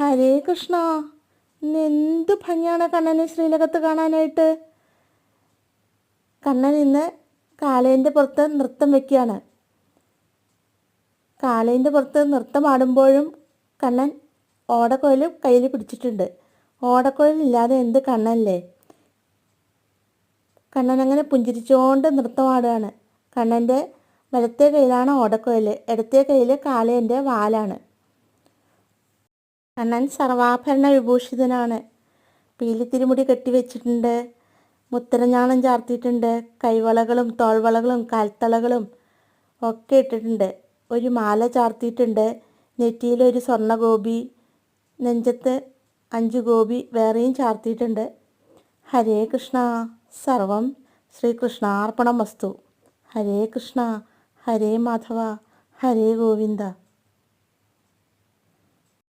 ഹരേ കൃഷ്ണ. എന്ത് ഭംഗിയാണ് കണ്ണനെ ശ്രീലകത്ത് കാണാനായിട്ട്. കണ്ണൻ ഇന്ന് കാളേൻ്റെ പുറത്ത് നൃത്തം വയ്ക്കുകയാണ്. കാളേൻ്റെ പുറത്ത് നൃത്തമാടുമ്പോഴും കണ്ണൻ ഓടക്കുഴൽ കയ്യിൽ പിടിച്ചിട്ടുണ്ട്. ഓടക്കുഴലില്ലാതെ എന്ത് കണ്ണനല്ലേ. കണ്ണൻ അങ്ങനെ പുഞ്ചിരിച്ചുകൊണ്ട് നൃത്തമാടുകയാണ്. കണ്ണൻ്റെ വലത്തെ കയ്യിലാണ് ഓടക്കുഴൽ, ഇടത്തെ കയ്യിൽ കാളേൻ്റെ വാലാണ്. കണ്ണൻ സർവാഭരണ വിഭൂഷിതനാണ്. പീലിത്തിരിമുടി കെട്ടിവെച്ചിട്ടുണ്ട്, മുത്തരഞ്ഞാണം ചാർത്തിയിട്ടുണ്ട്, കൈവളകളും തോൾവളകളും കാൽത്തളകളും ഒക്കെ ഇട്ടിട്ടുണ്ട്. ഒരു മാല ചാർത്തിയിട്ടുണ്ട്, നെറ്റിയിലൊരു സ്വർണ്ണഗോപി, നെഞ്ചത്ത് 5 ഗോപി വേറെയും ചാർത്തിയിട്ടുണ്ട്. ഹരേ കൃഷ്ണ. സർവം ശ്രീകൃഷ്ണാർപ്പണമസ്തു. ഹരേ കൃഷ്ണ. ഹരേ മാധവ. ഹരേ ഗോവിന്ദ.